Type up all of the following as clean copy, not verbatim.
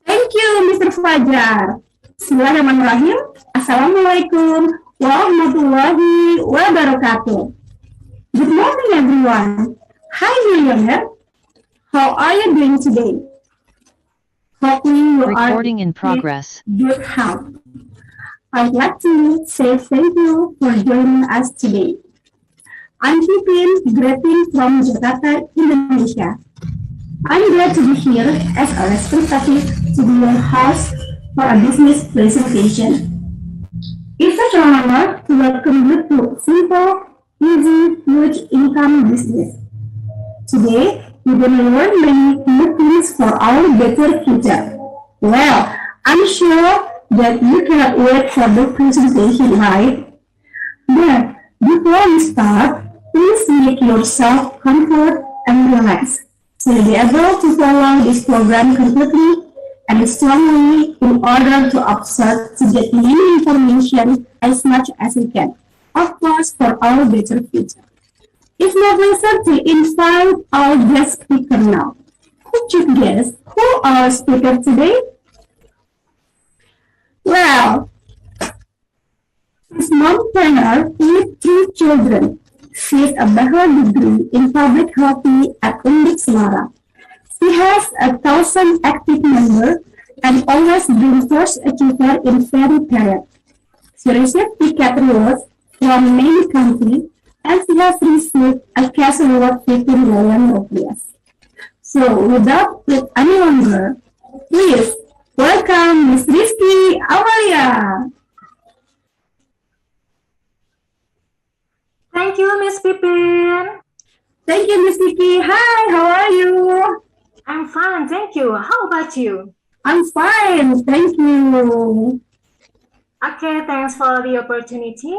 Thank you, Mr. Fajar. Bismillahirrahmanirrahim. Assalamualaikum warahmatullahi wabarakatuh. Good morning, everyone. Hi, Millionaire. How are you doing today? Hopefully you are Recording in progress. in good health. I'd like to say thank you for joining us today. I'm Pipin, greeting from Jakarta, Indonesia. I'm glad to be here as a representative to be your host for a business presentation. It's such an honor to welcome you to Simple, Easy, Huge Income Business. Today, we're going to learn many new things for our better future. Well, I'm sure that you cannot wait for the presentation, right? But before we start, please make yourself comfort and relax. So you'll be able to follow this program completely and strongly in order to observe to get many information as much as you can. Of course, for our better future. It's my pleasure to invite our guest speaker now. Could you guess who our speaker today? Well, she's mompreneur with 3 children. She has a bachelor degree in public health at Undip Semarang. She has 1,000 active members and always been first achiever in every period. She received ticket awards from many countries and she has received a cash award 15 million rupiah. So without any longer, please welcome Ms. Rizky Amalia. Thank you, Miss Pipin. Thank you, Ms. Rizky. Hi, how are you? I'm fine, thank you. How about you? I'm fine, thank you. Okay, thanks for the opportunity.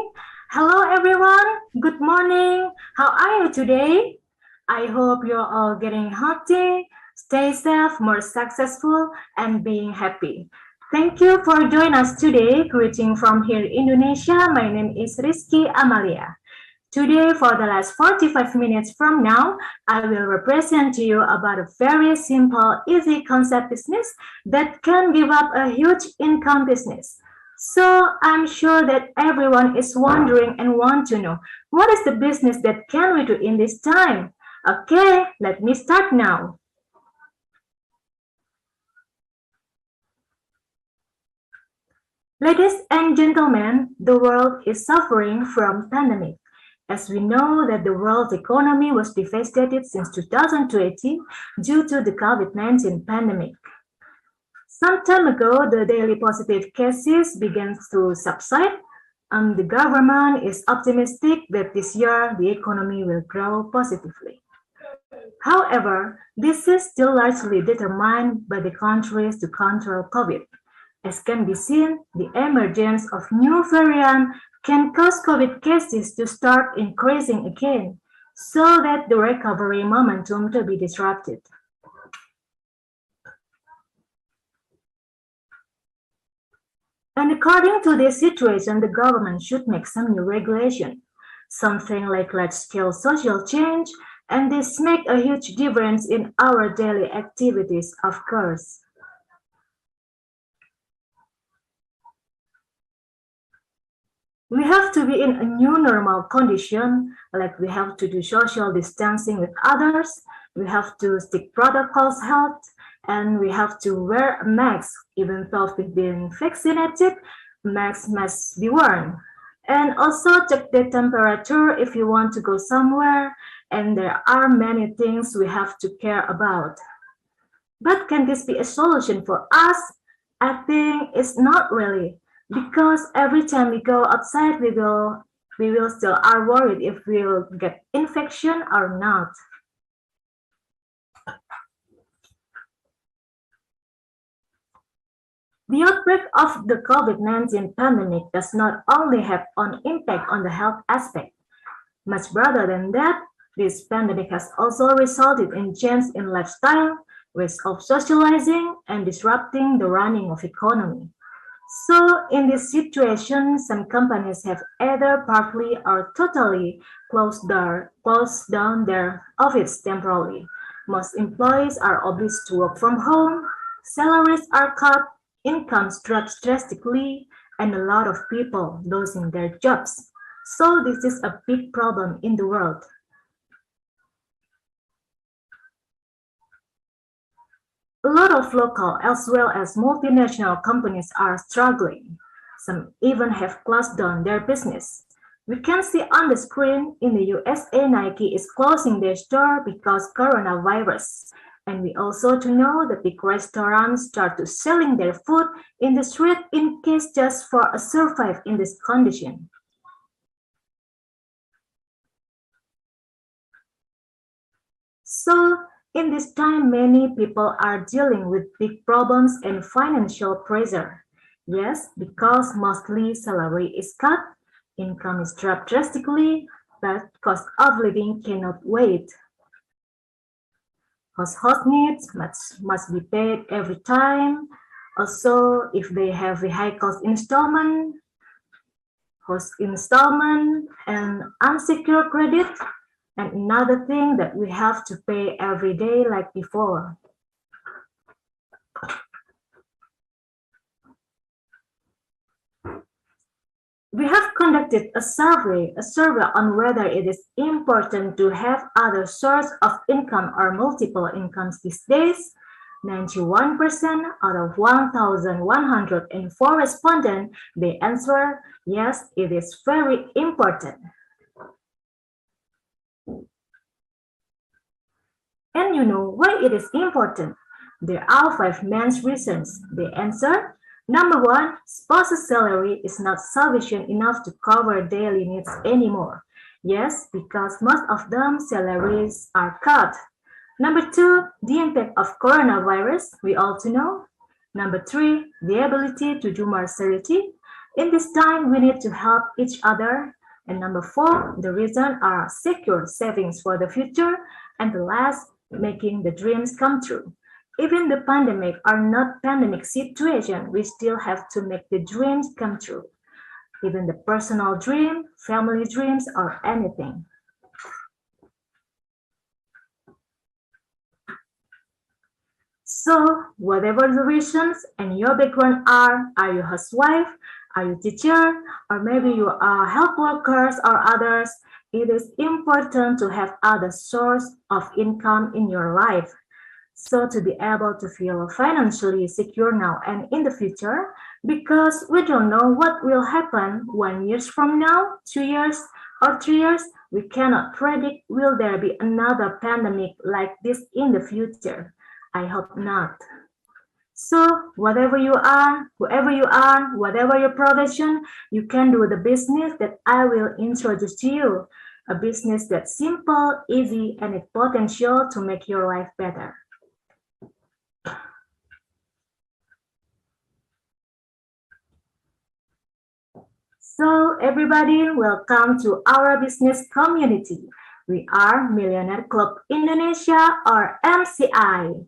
Hello, everyone. Good morning. How are you today? I hope you're all getting healthy, stay safe, more successful, and being happy. Thank you for joining us today. Greeting from here, Indonesia. My name is Rizky Amalia. Today, for the last 45 minutes from now, I will represent to you about a very simple, easy concept business that can give up a huge income business. So I'm sure that everyone is wondering and want to know, what is the business that can we do in this time? Okay, let me start now. Ladies and gentlemen, the world is suffering from pandemic. As we know that the world economy was devastated since 2020 due to the COVID-19 pandemic. Some time ago, the daily positive cases began to subside, and the government is optimistic that this year the economy will grow positively. However, this is still largely determined by the countries to control COVID. As can be seen, the emergence of new variants can cause COVID cases to start increasing again, so that the recovery momentum to be disrupted. And according to this situation, the government should make some new regulation, something like large-scale social change, and this make a huge difference in our daily activities, of course. We have to be in a new normal condition, like we have to do social distancing with others, we have to stick protocols health, and we have to wear a mask. Even though we've been vaccinated, masks must be worn. And also check the temperature if you want to go somewhere, and there are many things we have to care about. But can this be a solution for us? I think it's not really, because every time we go outside, we will still are worried if we'll get infection or not. The outbreak of the COVID-19 pandemic does not only have an impact on the health aspect. Much broader than that, this pandemic has also resulted in change in lifestyle, ways of socializing, and disrupting the running of economy. So, in this situation, some companies have either partly or totally closed down their office temporarily. Most employees are obliged to work from home, salaries are cut, incomes drop drastically, and a lot of people losing their jobs. So, this is a big problem in the world. A lot of local as well as multinational companies are struggling. Some even have closed down their business. We can see on the screen in the USA Nike is closing their store because coronavirus. And we also to know the big restaurants start to selling their food in the street in case just for a survive in this condition. So in this time, many people are dealing with big problems and financial pressure. Yes, because mostly salary is cut, income is dropped drastically, but cost of living cannot wait. Household needs must be paid every time. Also, if they have a high cost installment, and unsecured credit, and another thing that we have to pay every day like before. We have conducted a survey on whether it is important to have other source of income or multiple incomes these days. 91% out of 1,104 respondents, they answer, yes, it is very important. And you know why it is important? There are 5 main reasons. They answer. Number 1, spouse's salary is not sufficient enough to cover daily needs anymore. Yes, because most of them salaries are cut. Number 2, the impact of coronavirus, we all know. Number 3, the ability to do more charity. In this time, we need to help each other. And number 4, the reason are secure savings for the future. And the last, making the dreams come true. Even the pandemic or not pandemic situation, we still have to make the dreams come true. Even the personal dream, family dreams, or anything. So, whatever the reasons and your background are you a housewife, are you a teacher, or maybe you are health workers or others, it is important to have other source of income in your life. So to be able to feel financially secure now and in the future, because we don't know what will happen 1 year from now, 2 years, or 3 years, we cannot predict will there be another pandemic like this in the future. I hope not. So whatever you are, whoever you are, whatever your profession, you can do the business that I will introduce to you. A business that's simple, easy, and its potential to make your life better. So everybody, welcome to our business community. We are Millionaire Club Indonesia or MCI.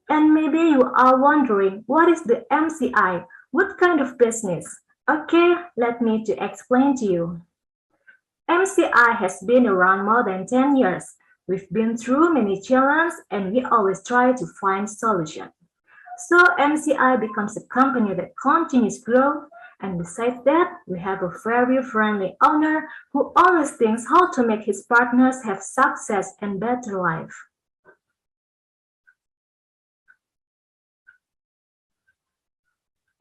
And maybe you are wondering, what is the MCI? What kind of business? Okay, let me to explain to you. MCI has been around more than 10 years. We've been through many challenges and we always try to find solutions. So MCI becomes a company that continues growth, and besides that, we have a very friendly owner who always thinks how to make his partners have success and better life.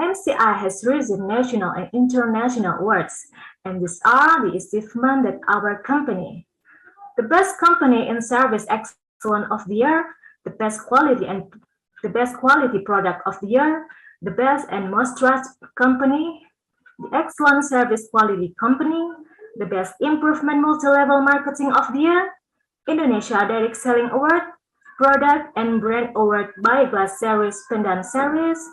MCI has received national and international awards, and these are the achievements that our company. The best company in service excellence of the year, the best quality product of the year, the best and most trusted company, the excellent service quality company, the best improvement multi-level marketing of the year, Indonesia Direct Selling Award, Product and Brand Award by Glass Series Pendant Series,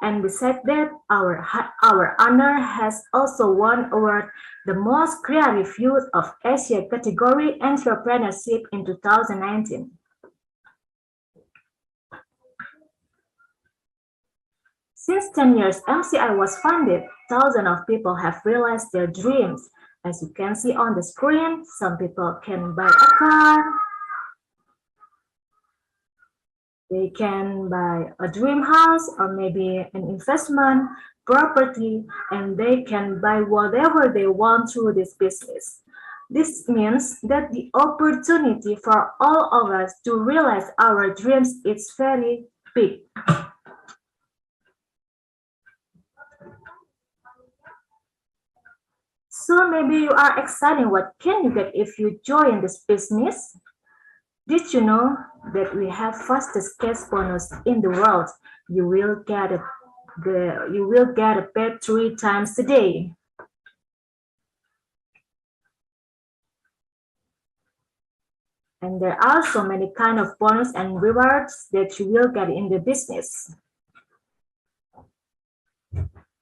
And besides that, our honor has also won award the Most Creative Youth of Asia category entrepreneurship in 2019. Since 10 years MCI was founded, thousands of people have realized their dreams. As you can see on the screen, some people can buy a car, they can buy a dream house or maybe an investment property, and they can buy whatever they want through this business. This means that the opportunity for all of us to realize our dreams is very big. So maybe you are excited, what can you get if you join this business? Did you know that we have fastest cash bonus in the world? You will get paid 3 times a day. And there are so many kind of bonus and rewards that you will get in the business.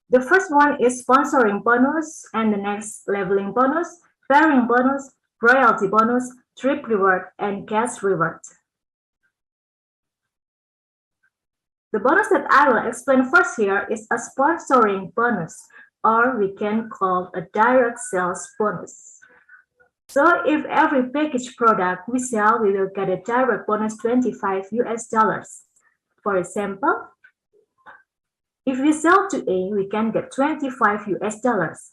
The first one is sponsoring bonus, and the next leveling bonus, pairing bonus, royalty bonus, trip reward, and cash reward. The bonus that I will explain first here is a sponsoring bonus, or we can call a direct sales bonus. So if every package product we sell, we will get a direct bonus $25. For example, if we sell to A, we can get $25.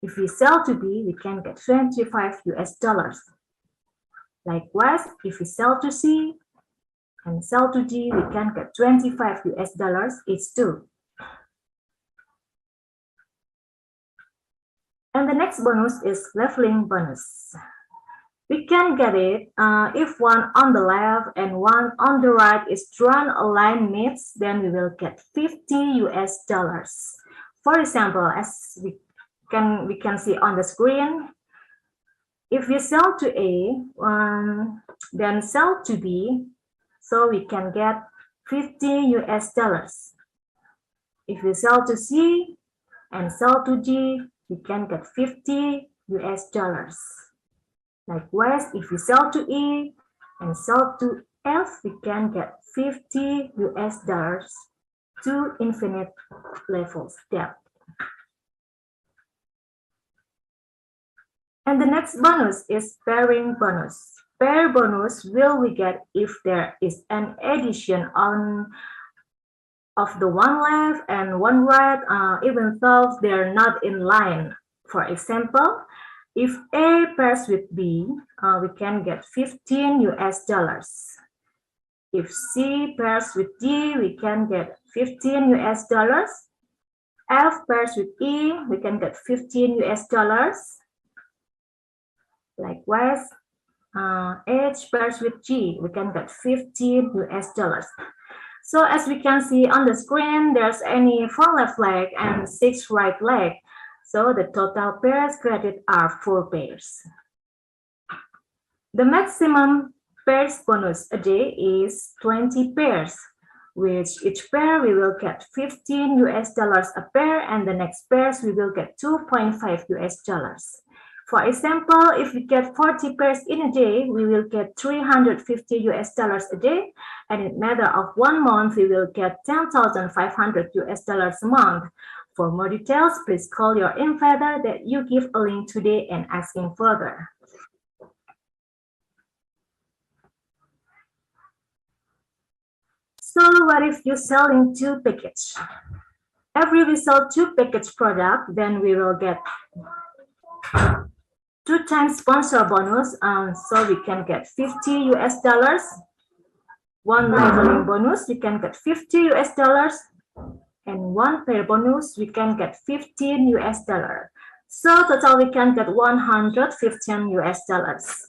If we sell to B, we can get $25. Likewise, if we sell to C and sell to D, we can get $25 each too. And the next bonus is leveling bonus. We can get it if one on the left and one on the right is drawn a line meets, then we will get $50. For example, as we can see on the screen, if we sell to A, then sell to B, so we can get $50. If we sell to C and sell to D, we can get $50. Likewise, if we sell to E and sell to F, we can get $50 to infinite levels depth. And the next bonus is pairing bonus. Pair bonus will we get if there is an addition of the one left and one right, even though they're not in line. For example, if A pairs with B, we can get $15. If C pairs with D, we can get $15. F pairs with E, we can get $15. Likewise, H pairs with G, we can get $15. So as we can see on the screen, there's only 4 left leg and 6 right leg. So the total pairs created are 4 pairs. The maximum pairs bonus a day is 20 pairs, which each pair we will get $15 a pair, and the next pairs we will get $2.5. For example, if we get 40 pairs in a day, we will get $350 a day, and in a matter of 1 month, we will get $10,500 a month. For more details, please call your invader that you give a link today and ask him further. So what if you're selling 2 packages? Every we sell 2 package product, then we will get 2 times sponsor bonus, so we can get $50. 1 leveling bonus, we can get $50. And 1 pair bonus, we can get $15. So total we can get $115.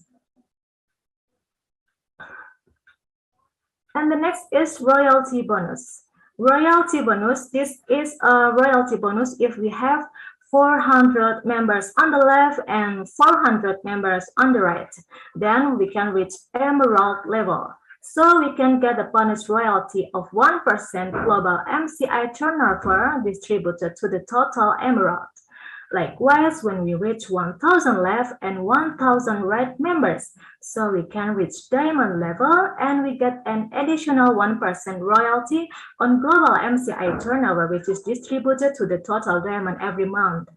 And the next is royalty bonus. Royalty bonus, this is a royalty bonus if we have 400 members on the left and 400 members on the right. Then we can reach emerald level. So we can get a bonus royalty of 1% global MCI turnover distributed to the total emerald. Likewise, when we reach 1,000 left and 1,000 right members, so we can reach diamond level and we get an additional 1% royalty on global MCI turnover, which is distributed to the total diamond every month.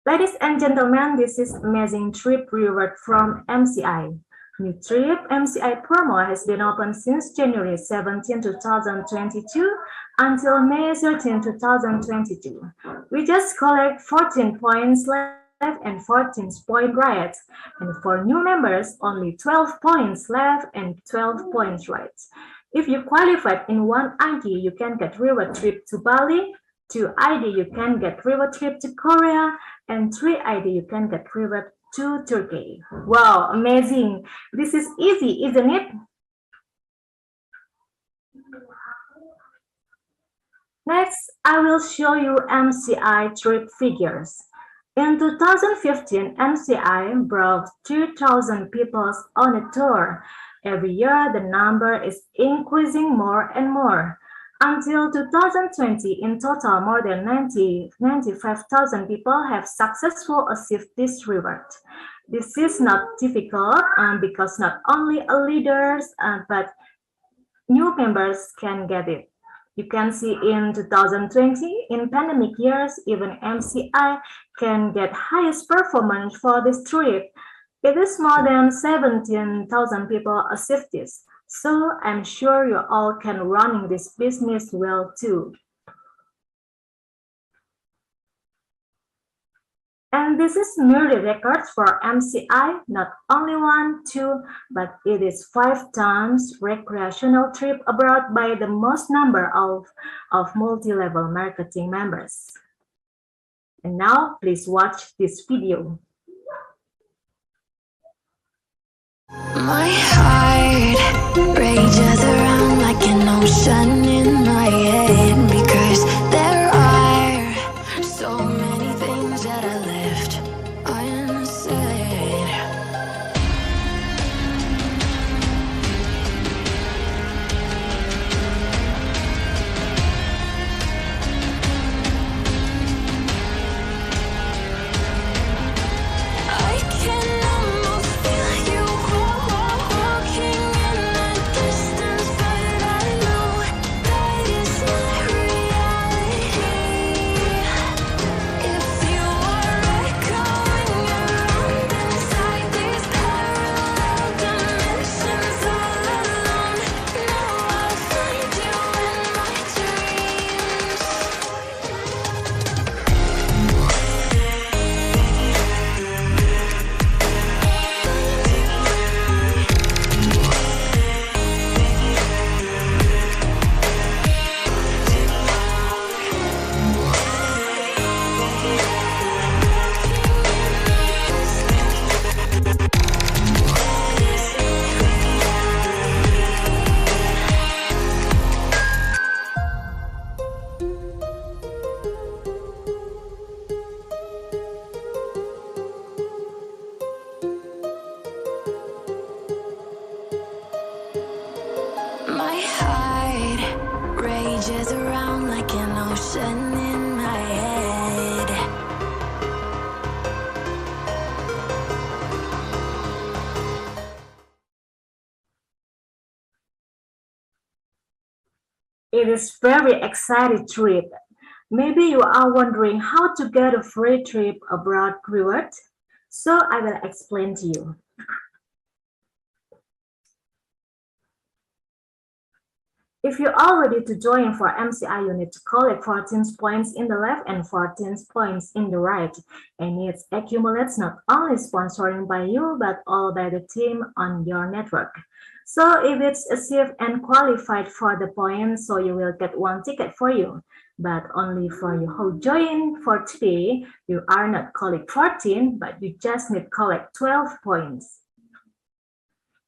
Ladies and gentlemen, this is amazing trip reward from MCI. New trip MCI promo has been open since January 17, 2022 until May 13, 2022. We just collect 14 points left and 14 point right. And for new members, only 12 points left and 12 points right. If you qualified in one ID, you can get reward trip to Bali. 2 ID, you can get reward trip to Korea, and 3 ID, you can get reward to Turkey. Wow, amazing. This is easy, isn't it? Next, I will show you MCI trip figures. In 2015, MCI brought 2,000 people on a tour. Every year, the number is increasing more and more. Until 2020, in total, more than 95,000 people have successfully achieved this reward. This is not difficult because not only leaders, but new members can get it. You can see in 2020, in pandemic years, even MCI can get highest performance for this trip. It is more than 17,000 people achieved this. So I'm sure you all can running this business well too. And this is merely records for MCI, not only 1, 2, but it is 5 times recreational trip abroad by the most number of multi-level marketing members. And now please watch this video. My heart rages around like an ocean in my head, because there are so many things that I left unsaid. I can almost feel you walking in the distance, but I know that it's not reality. If you are echoing around inside these parallel dimensions all alone, know I'll find you in my dreams. My heart rages around like an ocean in my head. It is very exciting trip. Maybe you are wondering how to get a free trip abroad reward. So I will explain to you. If you are ready to join for MCI, you need to collect 14 points in the left and 14 points in the right. And it accumulates not only sponsoring by you, but all by the team on your network. So if it's achieved and qualified for the points, so you will get 1 ticket for you. But only for you who join for today, you are not collect 14, but you just need collect 12 points.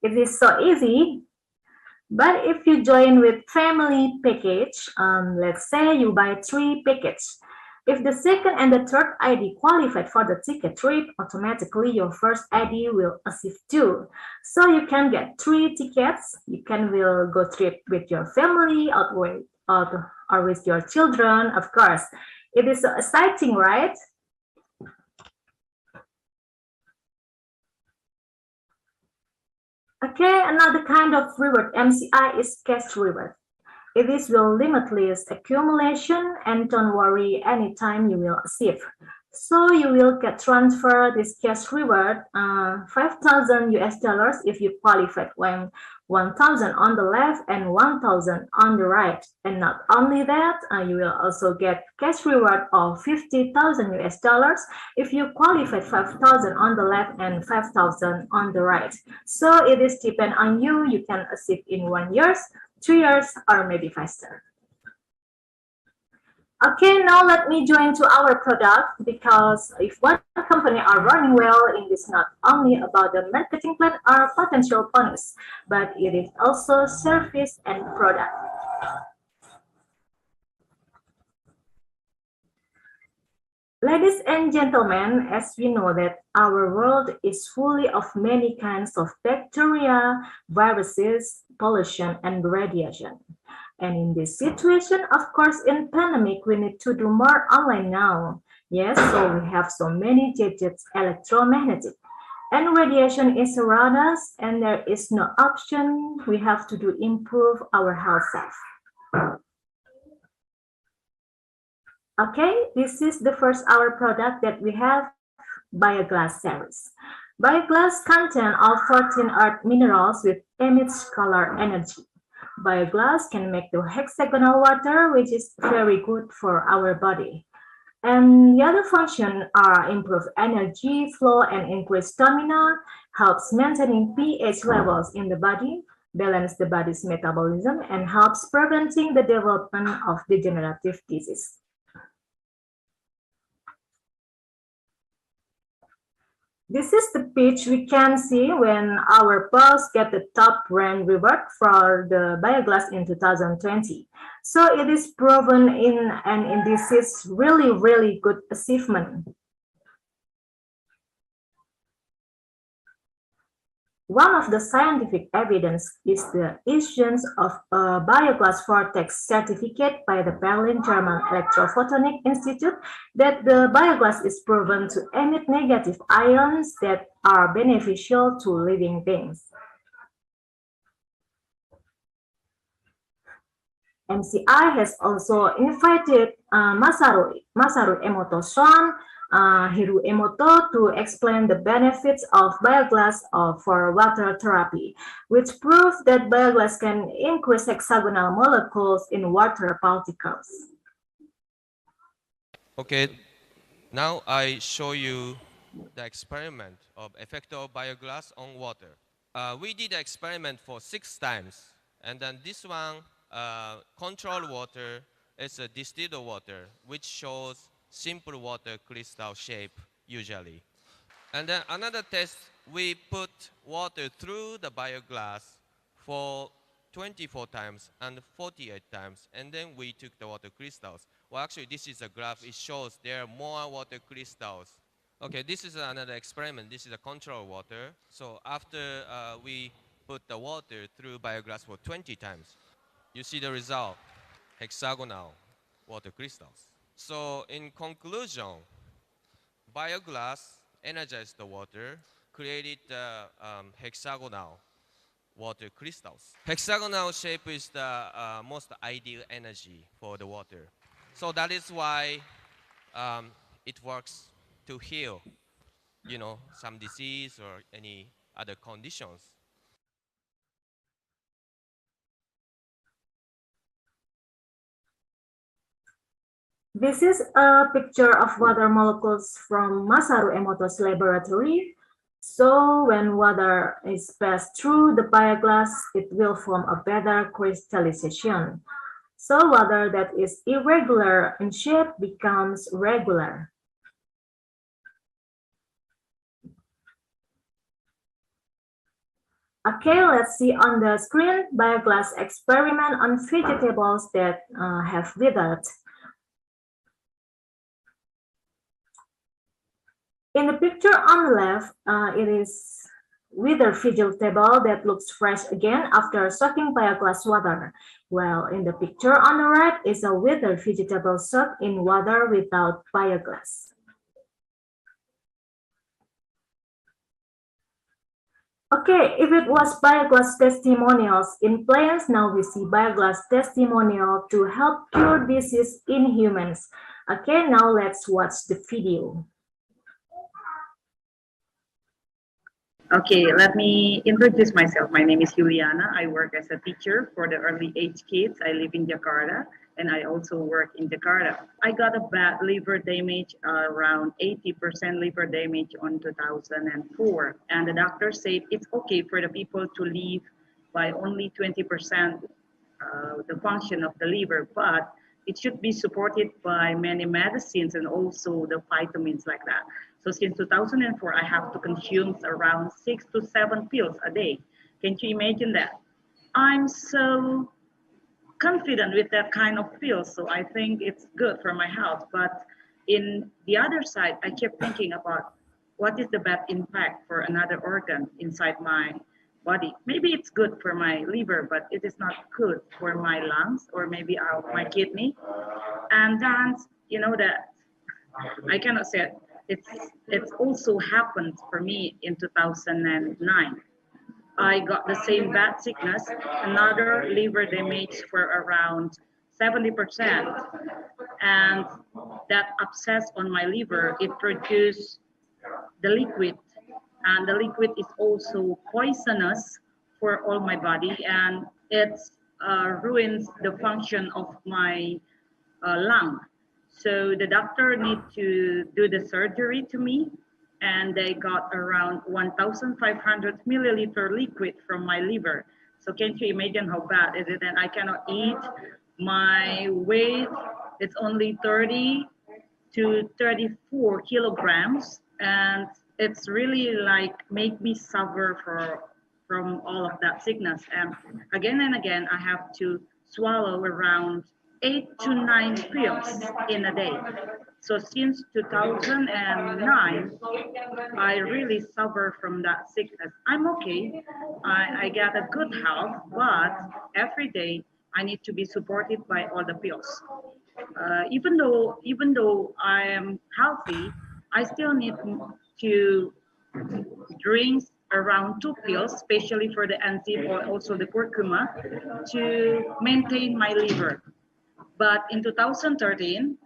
It is so easy. But if you join with family package, let's say you buy 3 packages, If the second and the third ID qualified for the ticket trip, automatically your first ID will achieve 2. So you can get 3 tickets. You can will go trip with your family or with your children, of course. It is so exciting, right? Okay, another kind of reward MCI is cash reward. It is will limitless accumulation and don't worry anytime you will achieve. So you will get transfer this cash reward 5,000 US dollars if you qualified when 1,000 on the left and 1,000 on the right. And not only that, you will also get cash reward of 50,000 US dollars if you qualified 5,000 on the left and 5,000 on the right. So it is depend on you. You can achieve in 1 year, 2 years, or maybe faster. Okay, now let me join to our product because if one company are running well, it is not only about the marketing plan or potential bonus, but it is also service and product. Ladies and gentlemen, as we know that our world is fully of many kinds of bacteria, viruses, pollution, and radiation. And in this situation, of course, in pandemic, we need to do more online now. Yes, so we have so many gadgets, electromagnetic. And radiation is around us, and there is no option. We have to do improve our health self. Okay, this is the first our product that we have, Bioglass series. Bioglass contain all 14 earth minerals with emits color energy. Bioglass can make the hexagonal water, which is very good for our body. And the other function are improve energy flow and increase stamina, helps maintaining pH levels in the body, balance the body's metabolism, and helps preventing the development of degenerative disease. This is the pitch we can see when our boss get the top brand reward for the Bioglass in 2020. So it is proven and this is really good achievement. One of the scientific evidence is the issuance of a Bioglass Vortex certificate by the Berlin German Electrophotonic Institute that the Bioglass is proven to emit negative ions that are beneficial to living beings. MCI has also invited Masaru Emoto-san, Hiru Emoto to explain the benefits of bioglass for water therapy, which prove that bioglass can increase hexagonal molecules in water particles. Okay, now I show you the experiment of effect of bioglass on water. We did the experiment for 6 times, and then this one, control water, is a distilled water, which shows simple water crystal shape usually. And then another test, we put water through the bioglass for 24 times and 48 times, and then we took the water crystals. Well, actually, this is a graph. It shows there are more water crystals. Okay, this is another experiment. This is a control water. So after we put the water through bioglass for 20 times, you see the result, hexagonal water crystals. So in conclusion, bioglass energized the water, created hexagonal water crystals. Hexagonal shape is the most ideal energy for the water. So that is why it works to heal, some disease or any other conditions. This is a picture of water molecules from Masaru Emoto's laboratory. So when water is passed through the bioglass, it will form a better crystallization. So water that is irregular in shape becomes regular. Okay, let's see on the screen bioglass experiment on vegetables that have withered. In the picture on the left, it is withered vegetable that looks fresh again after soaking by a glass water. While in the picture on the right is a withered vegetable soaked in water without bioglass. Okay, if it was bioglass testimonials in plants, now we see bioglass testimonial to help cure disease in humans. Okay, now let's watch the video. Okay, let me introduce myself. My name is Juliana. I work as a teacher for the early age kids. I live in Jakarta and I also work in Jakarta. I got a bad liver damage, around 80% liver damage on 2004. And the doctor said it's okay for the people to live by only 20% the function of the liver, but it should be supported by many medicines and also the vitamins like that. So since 2004, I have to consume around 6 to 7 pills a day. Can you imagine that? I'm so confident with that kind of pills, so I think it's good for my health. But in the other side, I kept thinking about what is the bad impact for another organ inside my body. Maybe it's good for my liver, but it is not good for my lungs or maybe my kidney. And then, you know, that I cannot say it. It's also happened for me in 2009. I got the same bad sickness, another liver damage for around 70%. And that abscess on my liver, it produced the liquid. And the liquid is also poisonous for all my body, and it ruins the function of my lung. So the doctor need to do the surgery to me, and they got around 1,500 milliliter liquid from my liver. So can you imagine how bad is it? And I cannot eat. My weight, it's only 30 to 34 kilograms, and it's really like make me suffer from all of that sickness. And again, I have to swallow around 8 to 9 pills in a day. So since 2009, I really suffer from that sickness. I'm okay. I get a good health, but every day I need to be supported by all the pills. Even though I am healthy, I still need to drink around 2 pills, especially for the enzyme or also the curcuma, to maintain my liver. But in 2013,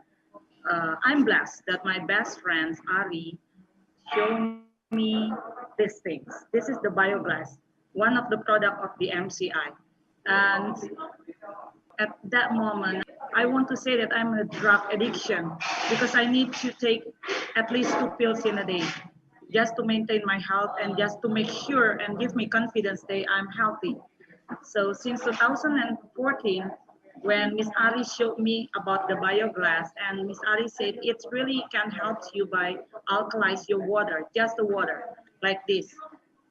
I'm blessed that my best friend Ari showed me these things. This is the Bioglass, one of the product of the MCI. And at that moment, I want to say that I'm a drug addiction because I need to take at least 2 pills in a day just to maintain my health and just to make sure and give me confidence that I'm healthy. So since 2014, when Miss Ali showed me about the Bioglass, and Miss Ali said it really can help you by alkalize your water, just the water, like this.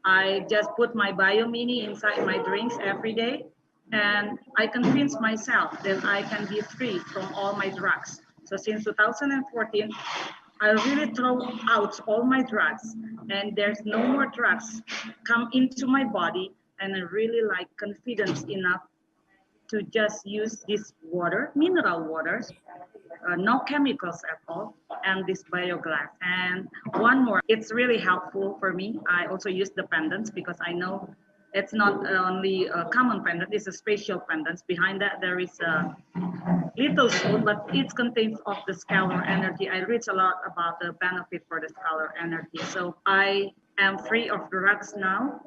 I just put my BioMini inside my drinks every day, and I convinced myself that I can be free from all my drugs. So since 2014, I really throw out all my drugs, and there's no more drugs come into my body, and I really like confidence enough to just use this water, mineral waters, no chemicals at all, and this Bioglass. And one more, it's really helpful for me. I also use the pendants because I know it's not only a common pendant, it's a special pendant. Behind that, there is a little stone, but it contains of the scalar energy. I read a lot about the benefit for the scalar energy. So I am free of drugs now.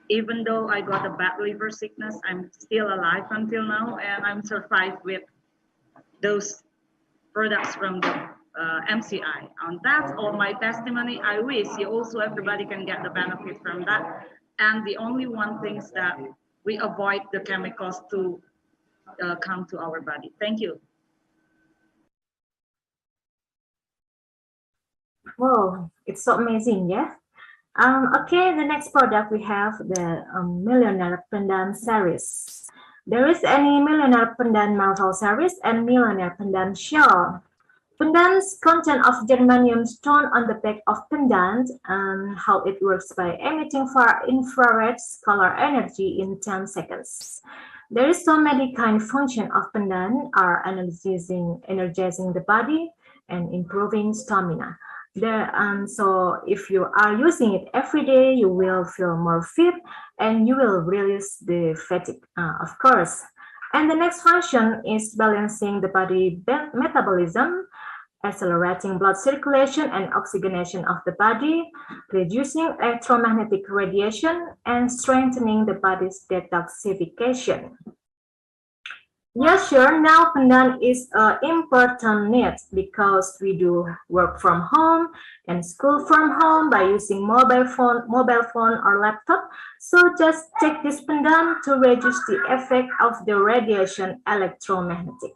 Even though I got a bad liver sickness, I'm still alive until now, and I'm survived with those products from the MCI. And that's all my testimony. I wish you also, everybody can get the benefit from that. And the only one thing is that we avoid the chemicals to come to our body. Thank you. Wow, it's so amazing, yeah? Okay, the next product we have the Millionaire Pendant series. There is any Millionaire Pendant Marvel series and Millionaire Pendant Shell. Pendants content of germanium stone on the back of pendant and how it works by emitting far infrared scalar energy in 10 seconds. There is so many kind function of pendant are energizing the body and improving stamina. So if you are using it every day, you will feel more fit and you will release the fatigue, of course. And the next function is balancing the body metabolism, accelerating blood circulation and oxygenation of the body, reducing electromagnetic radiation, and strengthening the body's detoxification. Yeah, sure. Now, pendant is an important need because we do work from home and school from home by using mobile phone or laptop. So just take this pendant to reduce the effect of the radiation electromagnetic.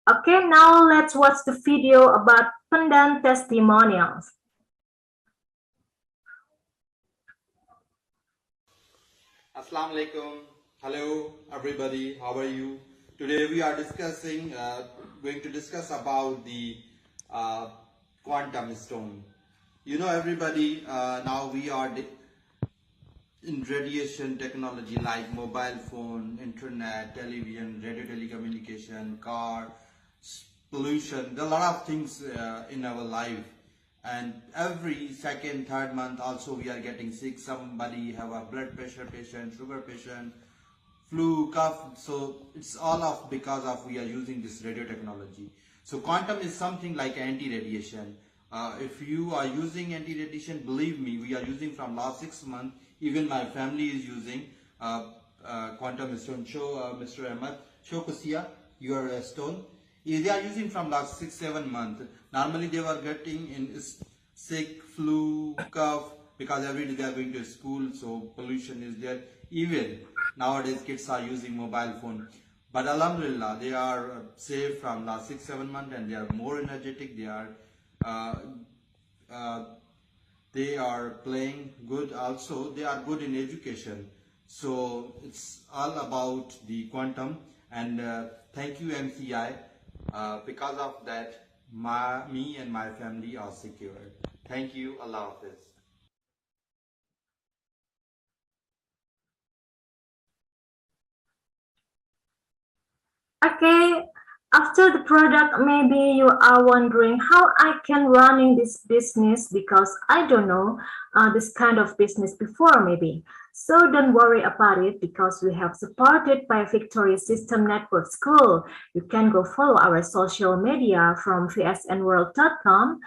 Okay, now let's watch the video about pendant testimonials. Assalamu alaikum. Hello everybody, how are you? Today we are going to discuss about the quantum stone. You know everybody, now we are in radiation technology like mobile phone, internet, television, radio telecommunication, car, pollution. There are a lot of things in our life. And every second, third month also we are getting sick. Somebody have a blood pressure patient, sugar patient, flu, cough. So it's all because of we are using this radio technology. So quantum is something like anti-radiation. If you are using anti-radiation, believe me, we are using from last 6 months. Even my family is using quantum stone. Show Mr. Ahmed, show Kusia your stone. They are using from last 6-7 months. Normally they were getting in sick, flu, cough, because every day they are going to school, so pollution is there. Even nowadays kids are using mobile phone. But alhamdulillah, they are safe from last 6-7 months and they are more energetic. They are playing good also. They are good in education. So it's all about the quantum. And thank you MCI. Because of that, me and my family are secured. Thank you. Allah Hafiz. Okay, after the product, maybe you are wondering how I can running this business because I don't know this kind of business before maybe. So don't worry about it because we have supported by Victoria System Network School. You can go follow our social media from vsnworld.com.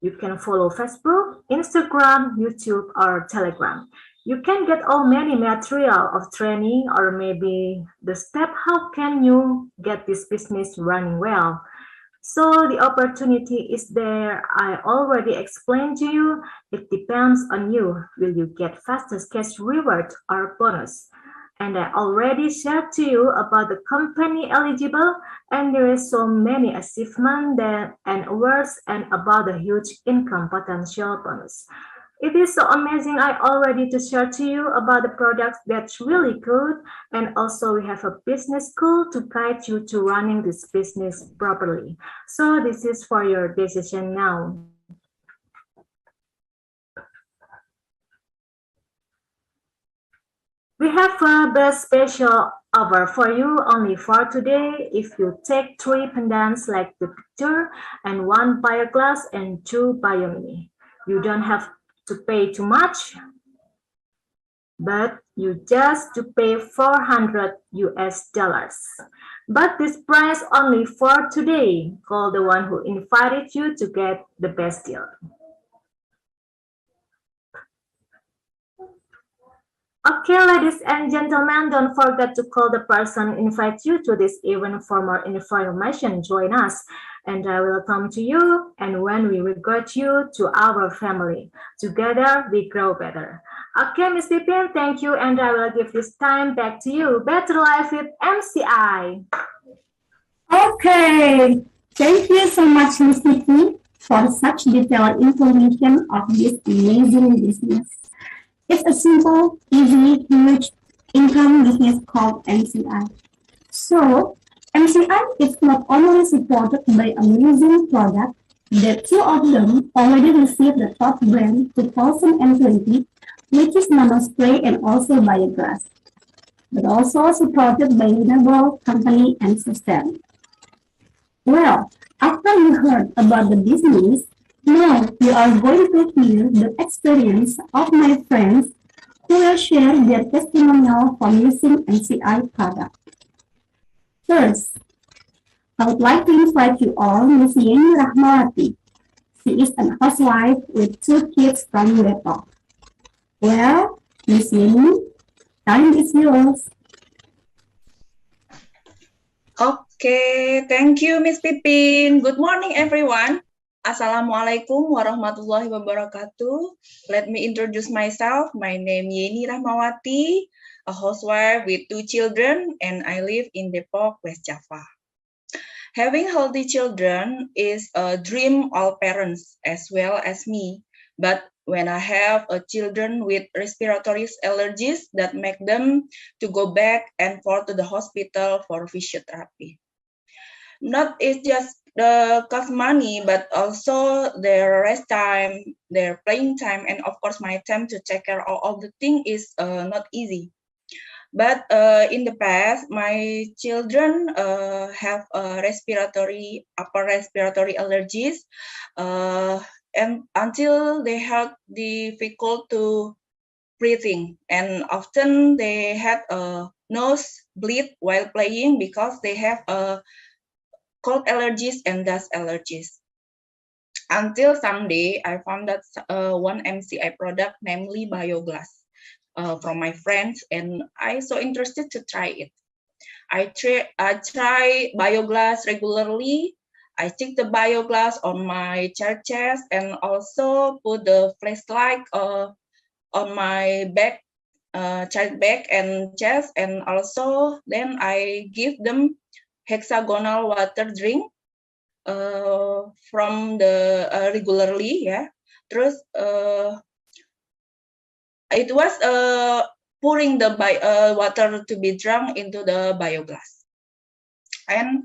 You can follow Facebook, Instagram, YouTube, or Telegram. You can get all many material of training or maybe the step how can you get this business running well. So the opportunity is there. I already explained to you. It depends on you. Will you get fastest cash reward or bonus? And I already shared to you about the company eligible and there is so many achievements and awards and about the huge income potential bonus. It is so amazing. I already to share to you about the products that's really good. And also we have a business school to guide you to running this business properly. So this is for your decision now. We have a best special offer for you only for today. If you take 3 pendants like the picture and 1 bioglass and 2 biomini, you don't have to pay too much, but you just to pay $400 US. But this price only for today. Call the one who invited you to get the best deal. Okay, ladies and gentlemen, don't forget to call the person invite you to this event for more information. Join us and I will come to you and when we will get you to our family. Together we grow better. Okay, Ms. Pipin, thank you and I will give this time back to you. Better Life with MCI. Okay, thank you so much, Ms. Nikki, for such detailed information of this amazing business. It's a simple, easy, huge income business called MCI. So, MCI is not only supported by amazing products, the two of them already received the top brand 2020, which is Namaspray and also Bioglass, but also supported by Renewable Company and System. Well, after you heard about the business, now you are going to hear the experience of my friends who will share their testimonial from using MCI product. First, I would like to invite you all Ms. Yeni Rahmawati. She is a housewife with 2 kids from Depok. Well, Ms. Yeni, time is yours. Okay, thank you, Miss Pipin. Good morning, everyone. Assalamualaikum warahmatullahi wabarakatuh. Let me introduce myself. My name is Yeni Rahmawati, a housewife with 2 children, and I live in Depok, West Java. Having healthy children is a dream all parents as well as me. But when I have children with respiratory allergies that make them to go back and forth to the hospital for physiotherapy. Not it's just the cost money, but also their rest time, their playing time, and of course my time to take care of all the thing is not easy. But in the past, my children have upper respiratory allergies, and until they had difficult to breathing, and often they had a nose bleed while playing because they have cold allergies and dust allergies. Until someday, I found that one MCI product, namely Bioglass, from my friends, and I so interested to try it. I try Bioglass regularly. I stick the Bioglass on my child chest and also put the flashlight on my back, child back and chest, and also then I give them hexagonal water drink from the regularly, yeah. Terus it was pouring the water to be drunk into the Bioglass, and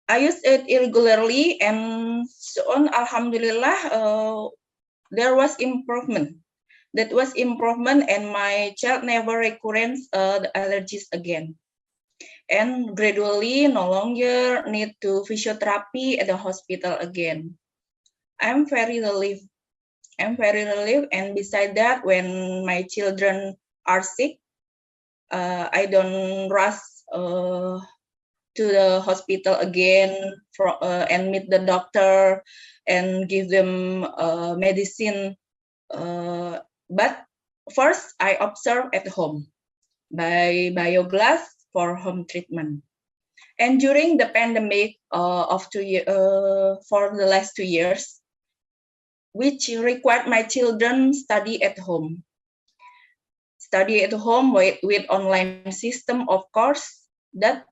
I use it irregularly, and soon, alhamdulillah, there was improvement. That was improvement, and my child never recurrence the allergies again. And gradually no longer need to physiotherapy at the hospital again. I'm very relieved. And beside that, when my children are sick, I don't rush to the hospital again and meet the doctor and give them medicine. But first, I observe at home by Bioglass for home treatment. And during the pandemic for the last 2 years, which required my children study at home. Study at home with online system, of course, that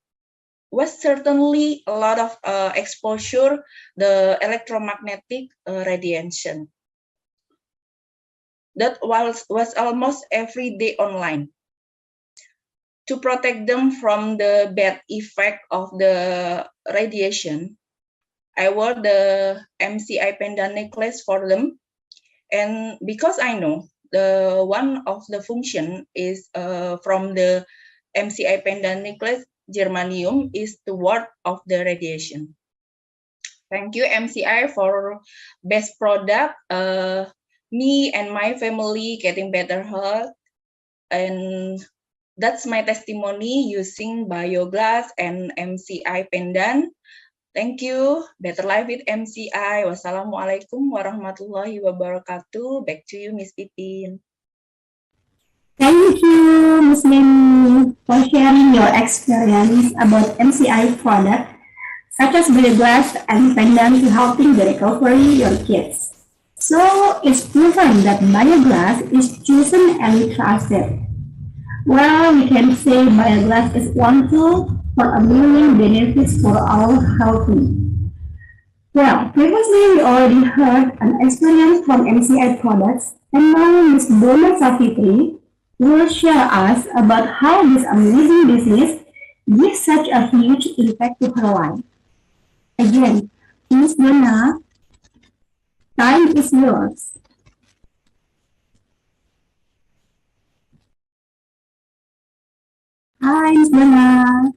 was certainly a lot of exposure, the electromagnetic radiation. That was almost every day online. To protect them from the bad effect of the radiation, I wore the MCI pendant necklace for them. And because I know the one of the function is from the MCI pendant necklace, germanium is the ward of the radiation. Thank you, MCI, for best product. Me and my family getting better health, and that's my testimony using Bioglass and MCI pendant. Thank you. Better life with MCI. Wassalamualaikum warahmatullahi wabarakatuh. Back to you, Miss Pipin. Thank you, Ms. Yeni, for sharing your experience about MCI product, such as Bioglass and pendant to helping the recovery your kids. So it's proven that Bioglass is chosen and trusted. Well, we can say Bioglass is one tool for a million benefits for our health. Well, previously we already heard an experience from MCI products, and now Ms. Dona Safitri will share us about how this amazing business give such a huge impact to her life. Again, Miss Donna, time is yours. Hi, Miss Donna.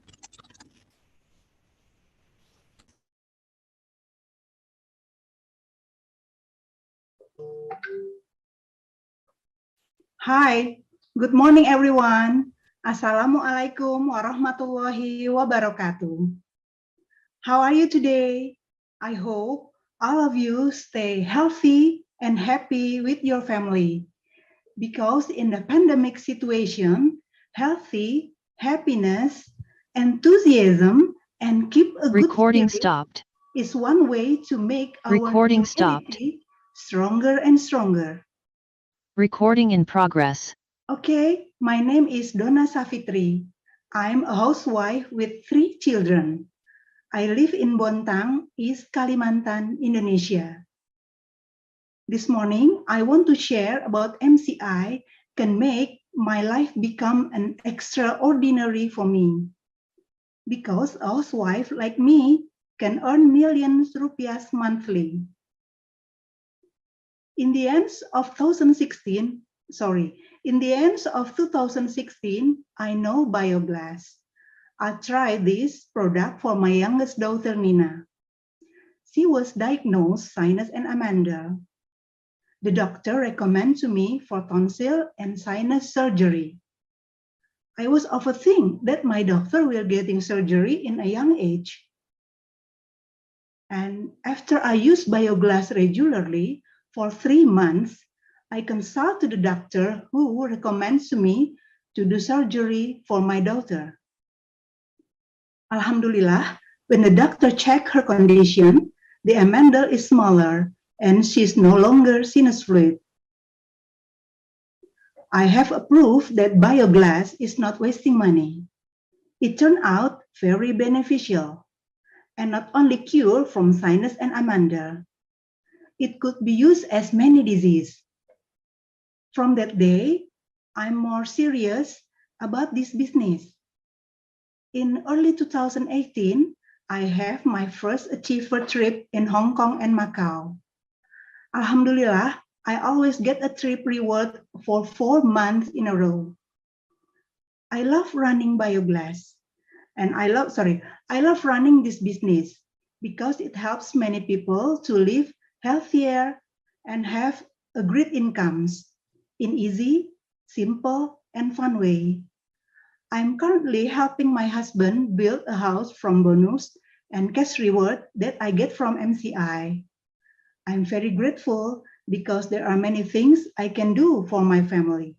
Hi, good morning everyone. Assalamualaikum warahmatullahi wabarakatuh. How are you today? I hope all of you stay healthy and happy with your family. Because in the pandemic situation, healthy, happiness, enthusiasm, and keep a good Recording spirit stopped. is one way to make our Recording stopped. community stronger and stronger. Recording in progress. Okay, my name is Donna Savitri. I'm a housewife with 3 children. I live in Bontang, East Kalimantan, Indonesia. This morning, I want to share about MCI can make my life become an extraordinary for me. Because a housewife like me can earn millions rupiahs monthly. In the end of 2016, I know BioBlast. I tried this product for my youngest daughter, Nina. She was diagnosed sinus and amanda. The doctor recommended to me for tonsil and sinus surgery. I was overthinking that my doctor will getting surgery in a young age. And after I used BioGlass regularly for 3 months, I consulted the doctor who recommends to me to do surgery for my daughter. Alhamdulillah, when the doctor checked her condition, the amandel is smaller and she's no longer sinus fluid. I have a proof that BioGlass is not wasting money. It turned out very beneficial and not only cure from sinus and amanda. It could be used as many diseases. From that day, I'm more serious about this business. In early 2018, I have my first achiever trip in Hong Kong and Macau. Alhamdulillah, I always get a trip reward for 4 months in a row. I love running BioGlass, and I love running this business because it helps many people to live healthier and have a great incomes in easy, simple, and fun way. I'm currently helping my husband build a house from bonus and cash reward that I get from MCI. I'm very grateful because there are many things I can do for my family.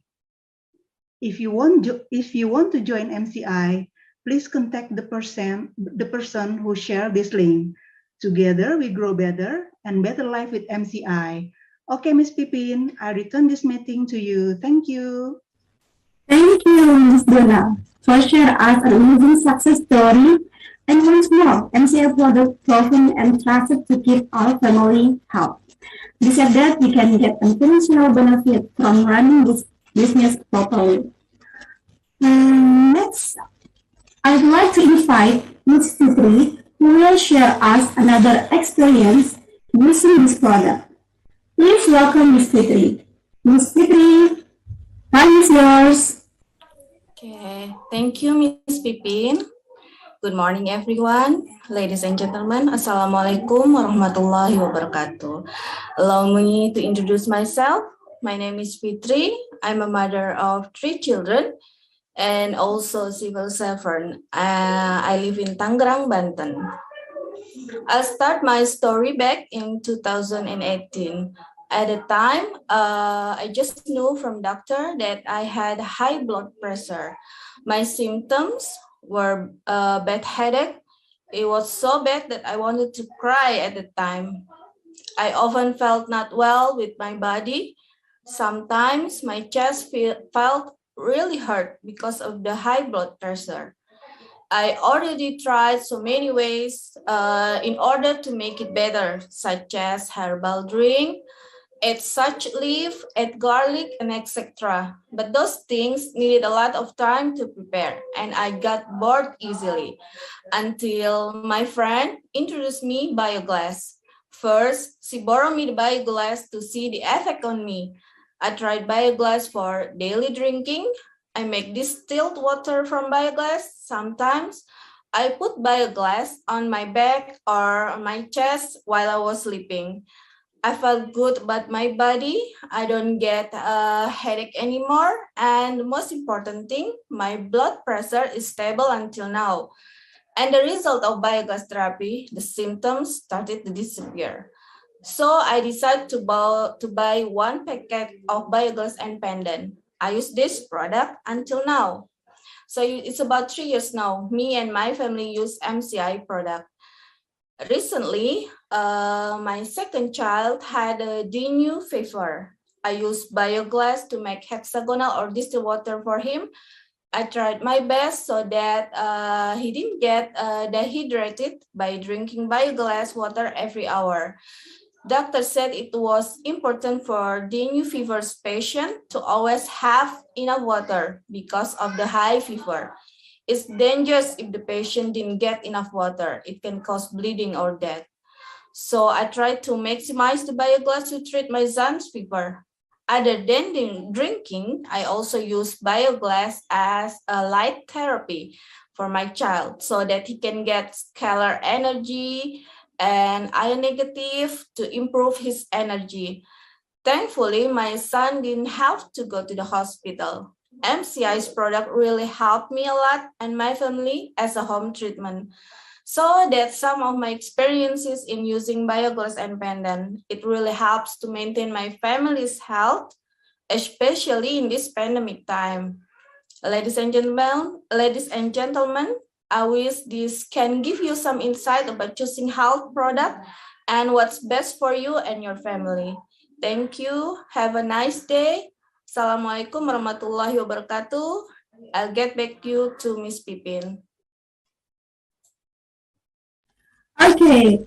If you want to join MCI, please contact the person who shared this link. Together we grow better and better life with MCI. Okay, Ms. Pipin, I return this meeting to you. Thank you. Thank you, Ms. Donna, for sharing us an amazing success story. And once more, MCI product proven and trusted to keep our family healthy. Besides that, we can get financial benefit from running this business properly. Next, I'd like to invite Ms. Fitri, who will share us another experience using this product. Please welcome Ms. Fitri. Ms. Fitri, time is yours. Okay, thank you, Ms. Pipin. Good morning, everyone. Ladies and gentlemen, Assalamualaikum warahmatullahi wabarakatuh. Allow me to introduce myself. My name is Fitri. I'm a mother of 3 children and also a civil servant. I live in Tangerang, Banten. I'll start my story back in 2018. At the time, I just knew from doctor that I had high blood pressure. My symptoms were a bad headache. It was so bad that I wanted to cry at the time. I often felt not well with my body. Sometimes my chest felt really hurt because of the high blood pressure. I already tried so many ways in order to make it better, such as herbal drink, add such leaf, add garlic, and etc. But those things needed a lot of time to prepare, and I got bored easily until my friend introduced me bioglass. First, she borrowed me the bioglass to see the effect on me. I tried bioglass for daily drinking. I make distilled water from bioglass. Sometimes I put bioglass on my back or on my chest while I was sleeping. I felt good about my body. I don't get a headache anymore. And the most important thing, my blood pressure is stable until now. And the result of biogas therapy, the symptoms started to disappear. So I decided to buy one packet of biogas and pandan. I use this product until now. So it's about 3 years now. Me and my family use MCI product. Recently, my second child had a dengue fever. I used bioglass to make hexagonal or distilled water for him. I tried my best so that he didn't get dehydrated by drinking bioglass water every hour. Doctor said it was important for dengue fever patient to always have enough water because of the high fever. It's dangerous if the patient didn't get enough water. It can cause bleeding or death. So I tried to maximize the bioglass to treat my son's fever. Other than drinking, I also use bioglass as a light therapy for my child so that he can get scalar energy and iron negative to improve his energy. Thankfully, my son didn't have to go to the hospital. MCI's product really helped me a lot and my family as a home treatment. So that's some of my experiences in using bioglass and pandan. It really helps to maintain my family's health, especially in this pandemic time. Ladies and gentlemen, I wish this can give you some insight about choosing health product and what's best for you and your family. Thank you. Have a nice day. Assalamualaikum warahmatullahi wabarakatuh. I'll get back you to Miss Pipin. Okay,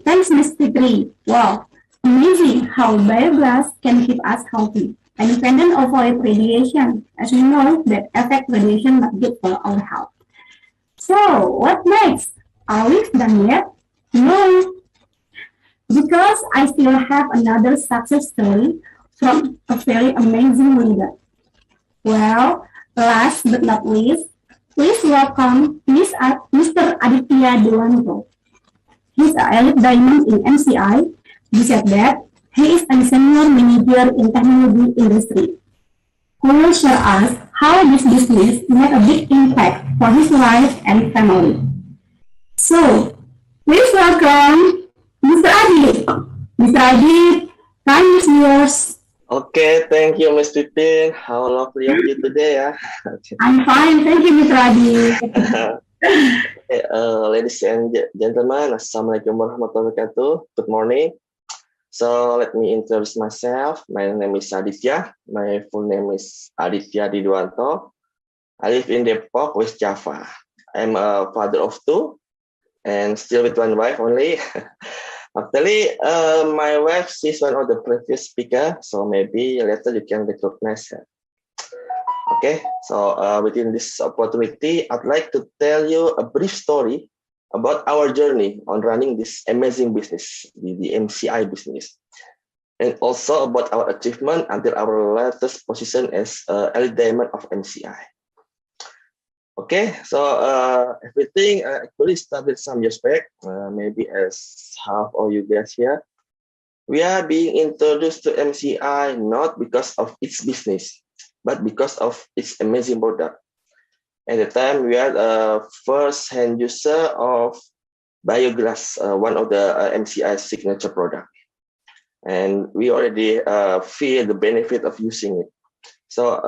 thanks, Ms. Fitri. Wow, amazing how bioglass can keep us healthy and dependent avoid radiation, as we know that effect radiation not good for our health. So, what next? Are we done yet? No, because I still have another success story from a very amazing leader. Well, last but not least, please welcome Mr. Aditya Dewanto. He's an elite diamond in MCI. Besides that, he is a senior manager in technology industry, who will share us how this business made a big impact for his life and family. So, please welcome Mr. Adit. Mr. Adit, time is yours. Okay, thank you, Ms. Pipin. How lovely of you today, yeah. I'm fine, thank you, Mr. Adit. Okay, ladies and gentlemen, Assalamualaikum warahmatullahi wabarakatuh. Good morning. So let me introduce myself. My name is Aditya. My full name is Aditya Dewanto. I live in Depok, West Java. I'm a father of two and still with one wife only. Actually, my wife is one of the previous speaker, so maybe later you can recognize her. Okay, so within this opportunity, I'd like to tell you a brief story about our journey on running this amazing business, the MCI business, and also about our achievement until our latest position as elite diamond of MCI. Okay, so everything actually started some years back, maybe as half of you guys here. We are being introduced to MCI not because of its business, but because of its amazing product. At the time, we are the first-hand user of bioglass, one of the MCI signature product. And we already feel the benefit of using it. So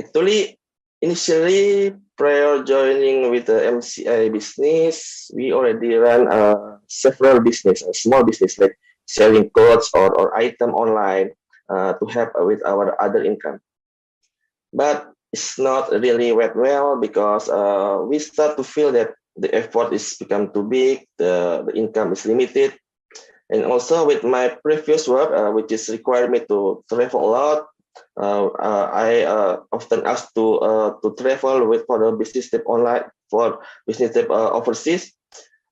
actually, initially, prior joining with the MCI business, we already ran several business, small business like selling clothes or item online to help with our other income. But it's not really went well because we start to feel that the effort is become too big, the income is limited, And also with my previous work, which is require me to travel a lot, I often asked to travel with for the business trip online, for business trip overseas.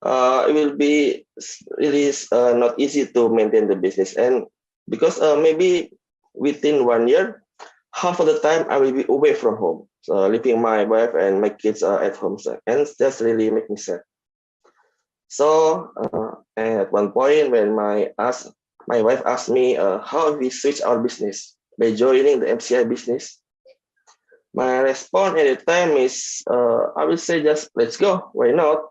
It will be really not easy to maintain the business, and because maybe within 1 year, half of the time I will be away from home, so leaving my wife and my kids at home, and that's really make me sad. So at one point when my wife asked me how we switch our business by joining the MCI business, my response at the time is I will say just let's go. Why not?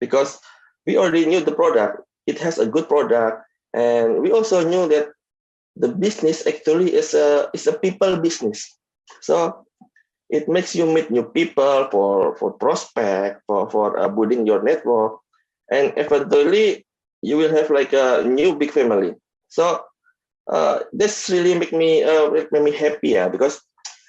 Because we already knew the product. It has a good product, and we also knew that the business actually is a people business. So it makes you meet new people for prospect, for building your network, and eventually you will have like a new big family. So this really make me happy, because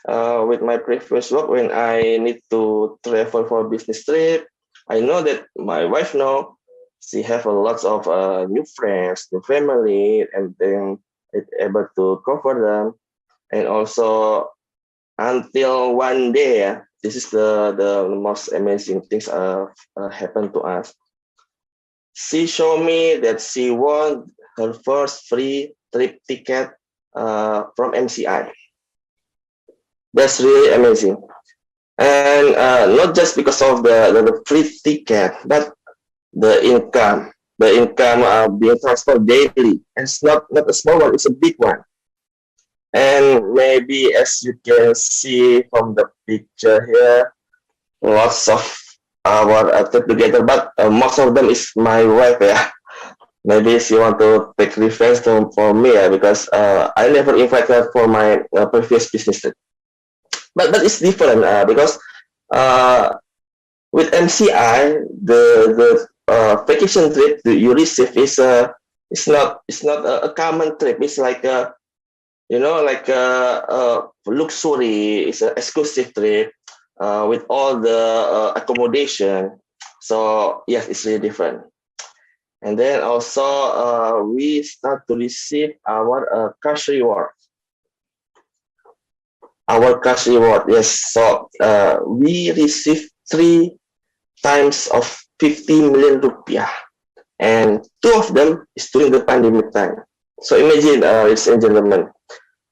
with my previous work, when I need to travel for a business trip, I know that my wife know she have a lots of new friends, new family, and then it's able to cover them. And also until one day, this is the most amazing things happened to us. She showed me that she won her first free trip ticket from MCI. That's really amazing. And not just because of the free ticket, but the income being transferred daily. And it's not a small one, it's a big one. And maybe as you can see from the picture here, lots of our trip together, but most of them is my wife. Yeah, maybe she want to take revenge for me, because I never invite her for my previous business trip. But it's different because with MCI, the vacation trip that you receive is it's not a common trip. It's like a luxury. It's an exclusive trip with all the accommodation. So yes, it's really different. And then also we start to receive our cash reward. Our cash reward, yes. So we receive 3 times of 50 million rupiah, and 2 of them is during the pandemic time. So imagine, ladies and gentlemen,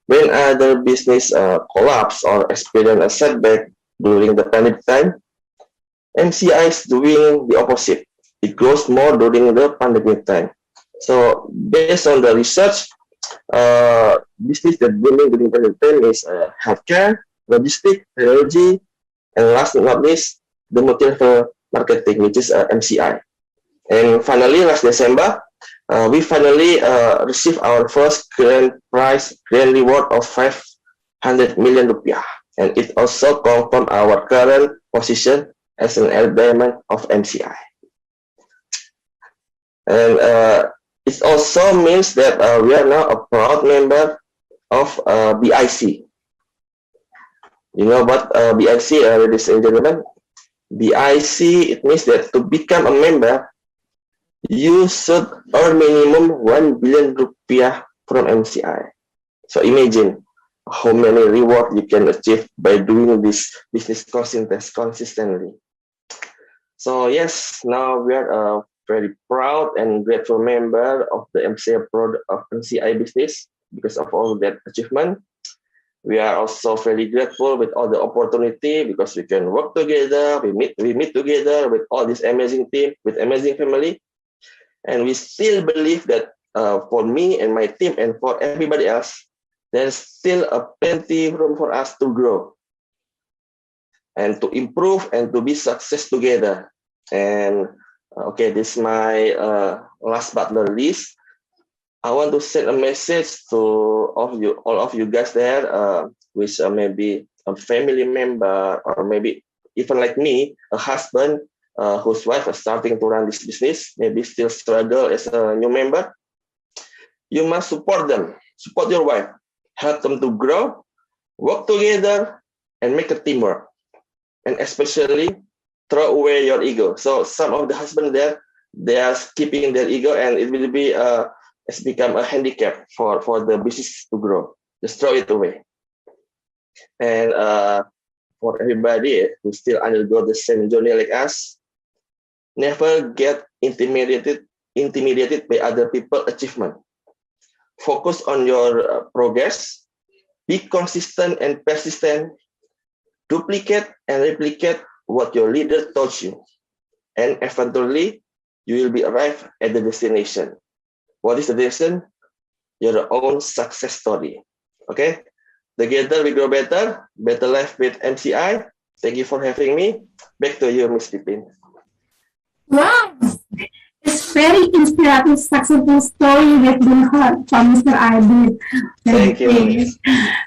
when other business collapse or experience a setback during the pandemic time, MCI is doing the opposite. It grows more during the pandemic time. So based on the research, business that booming during pandemic time is healthcare, logistics, energy, and last but not least, the multi-level marketing, which is MCI. And finally, last December, we finally received our first grand reward of 500 million rupiah. And it also confirmed our current position as an element of MCI. And it also means that we are now a proud member of BIC. You know what BIC, ladies and gentlemen? BIC, it means that to become a member, you should earn minimum 1 billion rupiah from MCI. So imagine how many rewards you can achieve by doing this business consistently. So yes, now we are a very proud and grateful member of the MCI business because of all that achievement. We are also very grateful with all the opportunity because we can work together, we meet together with all this amazing team, with amazing family. And we still believe that for me and my team and for everybody else, there's still a plenty room for us to grow and to improve and to be success together. And okay, this is my last but not least. I want to send a message to all of you guys there, which maybe a family member or maybe even like me, a husband whose wife is starting to run this business, maybe still struggle as a new member. You must support them, support your wife, help them to grow, work together, and make a teamwork. And especially throw away your ego. So some of the husbands there, they are keeping their ego, and it will be it's become a handicap for the business to grow. Just throw it away. And for everybody who still undergo the same journey like us, never get intimidated by other people's achievement. Focus on your progress. Be consistent and persistent. Duplicate and replicate what your leader told you. And eventually, you will be arrived at the destination. What is the destination? Your own success story. Okay? Together we grow better. Better life with MCI. Thank you for having me. Back to you, Ms. Pipin. Wow! It's very inspirative, successful story we've been heard from Mr. Adit. Thank you.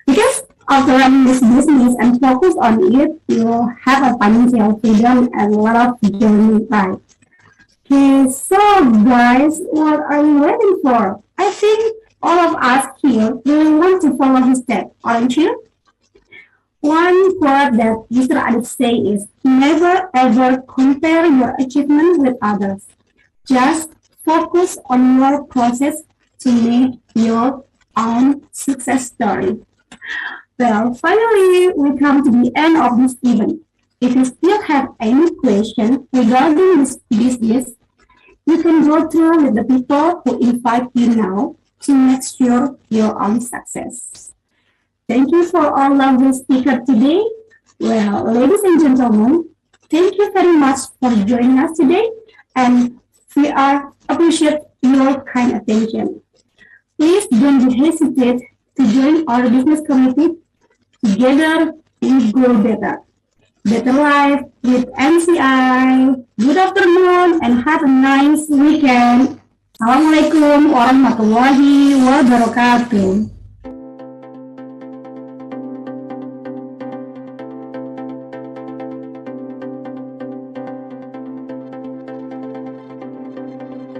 Because after running this business and focus on it, you have a financial freedom and a lot of journey life. Okay, so guys, what are you waiting for? I think all of us here really want to follow his step, aren't you? One quote that Mr. Adit say is, never ever compare your achievement with others. Just focus on your process to make your own success story. Well, finally, we come to the end of this event. If you still have any questions regarding this business, you can go through with the people who invite you now to make sure your own success. Thank you for all lovely speakers today. Well, ladies and gentlemen, thank you very much for joining us today, and we appreciate your kind attention. Please don't hesitate to join our business community. Together, we grow better. Better life with MCI. Good afternoon and have a nice weekend. Assalamualaikum warahmatullahi wabarakatuh.